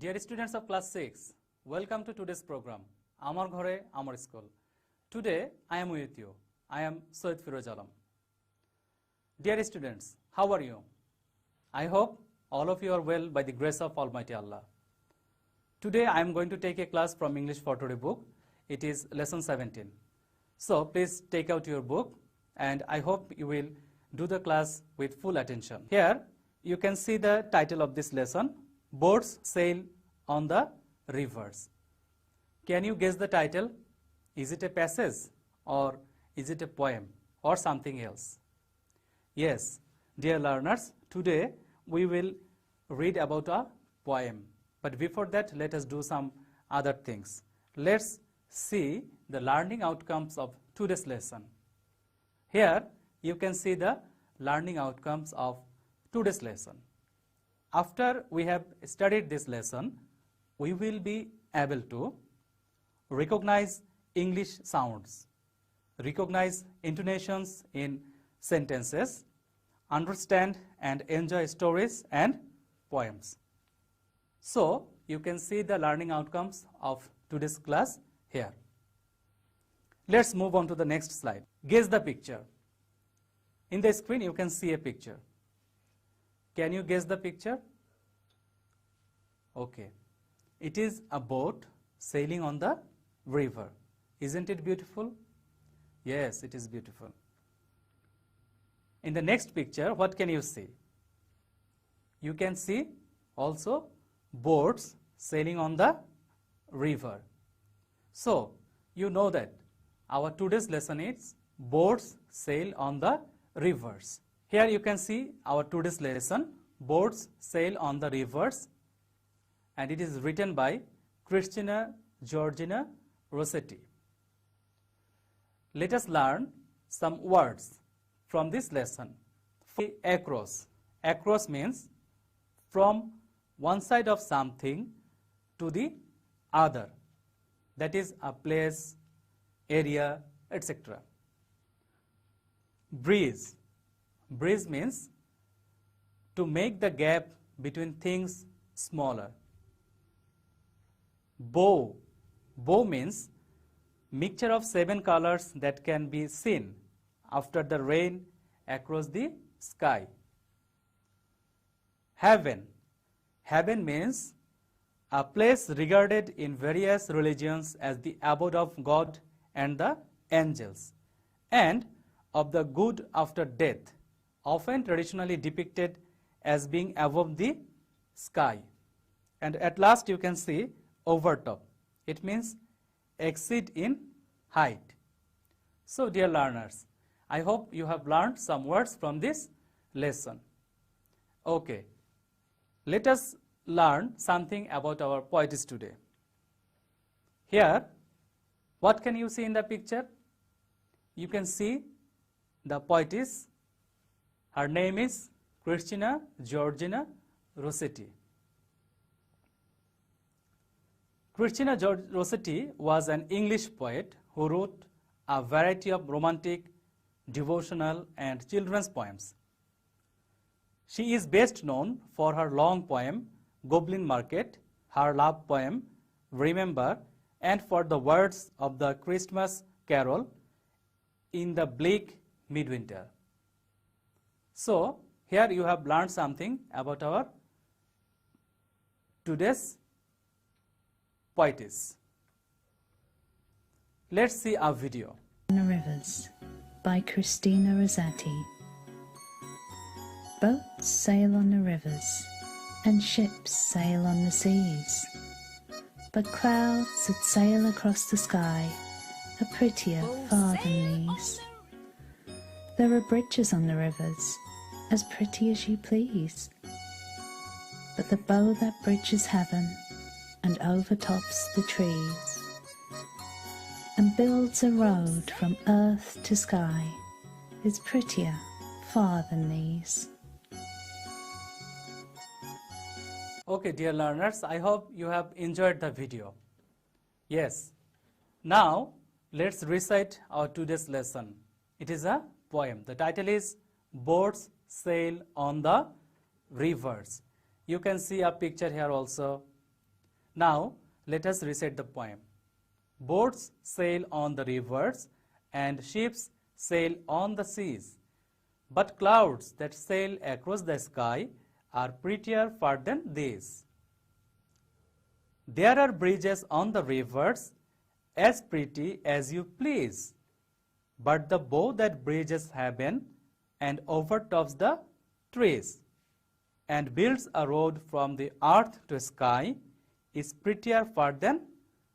Dear students of class 6, welcome to today's program, Amar Gore, Amar School. Today, I am with you. I am Soed Firoz Alam. Dear students, how are you? I hope all of you are well by the grace of Almighty Allah. Today, I am going to take a class from English for Today book. It is lesson 17. So, please take out your book and I hope you will do the class with full attention. Here, you can see the title of this lesson, Boats Sail on the Rivers. Can you guess the title? Is it a passage or is it a poem or something else? Yes, dear learners, today we will read about a poem. But before that, let us do some other things. Let's see the learning outcomes of today's lesson. Here, you can see the learning outcomes of today's lesson. After we have studied this lesson, we will be able to recognize English sounds, recognize intonations in sentences, understand and enjoy stories and poems. So, you can see the learning outcomes of today's class here. Let's move on to the next slide. Guess the picture. In the screen, you can see a picture. Can you guess the picture? Okay. It is a boat sailing on the river. Isn't it beautiful? Yes, it is beautiful. In the next picture, what can you see? You can see also boats sailing on the river. So, you know that our today's lesson is boats sail on the rivers. Here you can see our today's lesson, Boats Sail on the Rivers, and it is written by Christina Georgina Rossetti. Let us learn some words from this lesson. Across. Across means from one side of something to the other. That is a place, area, etc. Breeze. Breeze means to make the gap between things smaller. Bow. Bow means mixture of 7 colors that can be seen after the rain across the sky. Heaven. Heaven means a place regarded in various religions as the abode of God and the angels, and of the good after death, often traditionally depicted as being above the sky. And at last you can see overtop. It means exceed in height. So dear learners, I hope you have learned some words from this lesson. Okay, let us learn something about our poetess today. Here, what can you see in the picture? You can see the poetess. Her name is Christina Georgina Rossetti. Christina Rossetti was an English poet who wrote a variety of romantic, devotional, and children's poems. She is best known for her long poem, Goblin Market, her love poem, Remember, and for the words of the Christmas carol, In the Bleak Midwinter. So, here you have learned something about our today's poetess. Let's see our video. On the Rivers by Christina Rossetti. Boats sail on the rivers, and ships sail on the seas, but clouds that sail across the sky are prettier far than these. There are bridges on the rivers, as pretty as you please, but the bow that bridges heaven and overtops the trees, and builds a road from earth to sky, is prettier far than these. Okay, dear learners, I hope you have enjoyed the video. Yes. Now, let's recite our today's lesson. It is a poem. The title is Boats Sail on the Rivers. You can see a picture here also. Now, let us recite the poem. Boats sail on the rivers and ships sail on the seas, but clouds that sail across the sky are prettier far than these. There are bridges on the rivers as pretty as you please, but the bow that bridges heaven and overtops the trees and builds a road from the earth to sky is prettier far than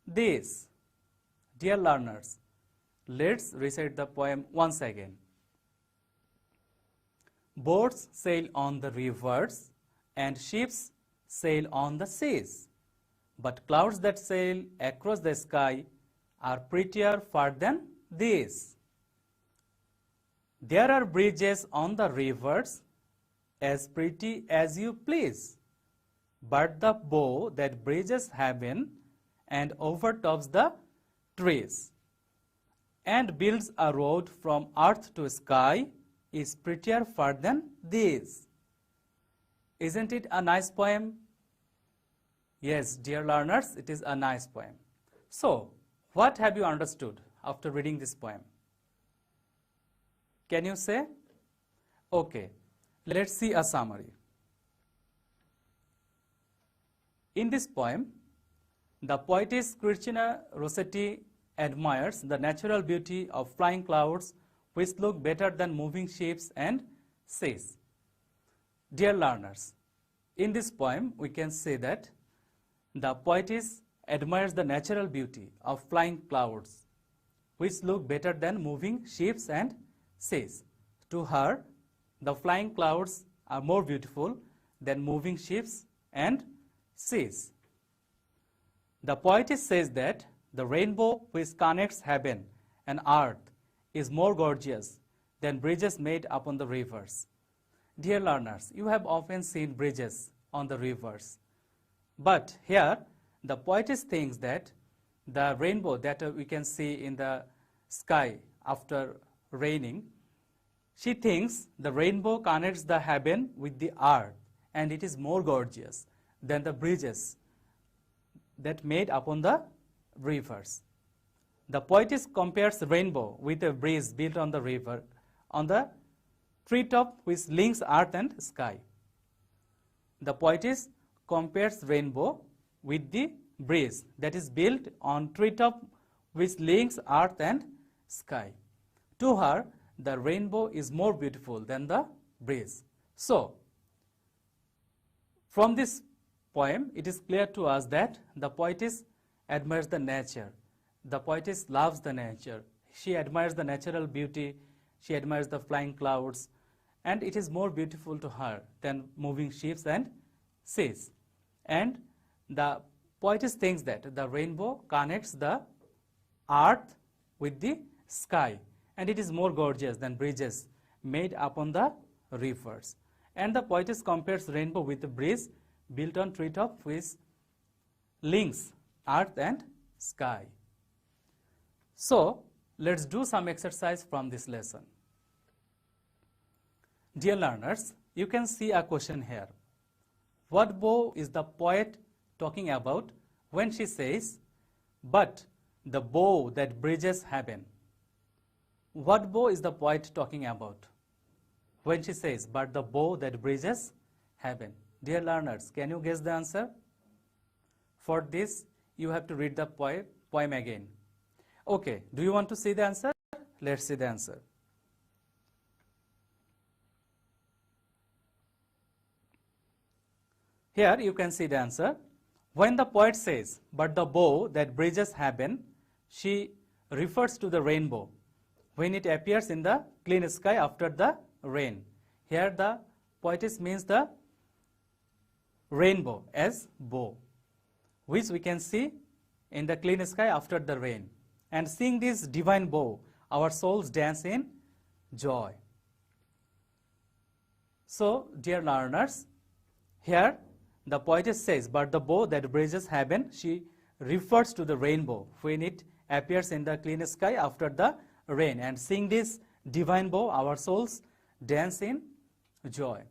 this. Dear learners, let's recite the poem once again. Boats sail on the rivers and ships sail on the seas, but clouds that sail across the sky are prettier far than these. There are bridges on the rivers as pretty as you please, but the bow that bridges heaven and overtops the trees and builds a road from earth to sky is prettier far than these. Isn't it a nice poem? Yes, dear learners, it is a nice poem. So, what have you understood after reading this poem? Can you say? Okay, let's see a summary. In this poem, the poetess Christina Rossetti admires the natural beauty of flying clouds which look better than moving ships and seas. Dear learners, in this poem we can say that the poetess admires the natural beauty of flying clouds which look better than moving ships and seas. To her, the flying clouds are more beautiful than moving ships and seas. The poetess says that the rainbow which connects heaven and earth is more gorgeous than bridges made upon the rivers. Dear learners, you have often seen bridges on the rivers. But here, the poetess thinks that the rainbow that we can see in the sky after raining, she thinks the rainbow connects the heaven with the earth, and it is more gorgeous than the bridges that made upon the rivers. The poetess compares the rainbow with a bridge built on the river, on the treetop which links earth and sky. The poetess compares rainbow with the bridge that is built on treetop which links earth and sky. To her, the rainbow is more beautiful than the bridge. So, from this poem, it is clear to us that the poetess admires the nature. The poetess loves the nature. She admires the natural beauty. She admires the flying clouds. And it is more beautiful to her than moving ships and seas. And the poetess thinks that the rainbow connects the earth with the sky. And it is more gorgeous than bridges made upon the rivers. And the poetess compares rainbow with the bridge built on treetop which links earth and sky. So, let's do some exercise from this lesson. Dear learners, you can see a question here. What bow is the poet talking about when she says, but the bow that bridges heaven? What bow is the poet talking about when she says, but the bow that bridges heaven? Dear learners, can you guess the answer? For this, you have to read the poem again. Okay, do you want to see the answer? Let's see the answer. Here you can see the answer. When the poet says, but the bow that bridges heaven, she refers to the rainbow when it appears in the clean sky after the rain. Here the poetess means the rainbow as bow, which we can see in the clean sky after the rain. And seeing this divine bow, our souls dance in joy. So, dear learners, here the poetess says, but the bow that bridges heaven, she refers to the rainbow when it appears in the clean sky after the rain. And seeing this divine bow, our souls dance in joy.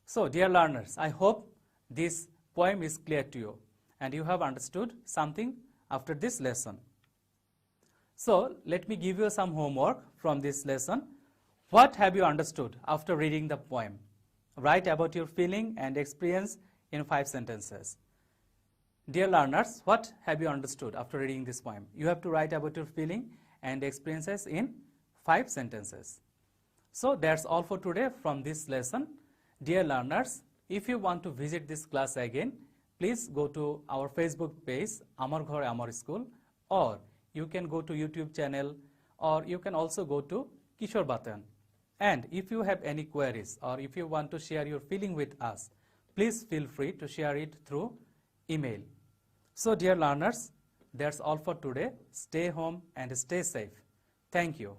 So, dear learners, I hope this poem is clear to you. and you have understood something after this lesson. So let me give you some homework from this lesson. What have you understood after reading the poem? Write about your feeling and experience in 5 sentences. Dear learners, what have you understood after reading this poem? You have to write about your feeling and experiences in 5 sentences. So that's all for today from this lesson. Dear learners, if you want to visit this class again, please go to our Facebook page, Amar Gore Amar School, or you can go to YouTube channel, or you can also go to Kishore Batan. And if you have any queries or if you want to share your feeling with us, please feel free to share it through email. So dear learners, that's all for today. Stay home and stay safe. Thank you.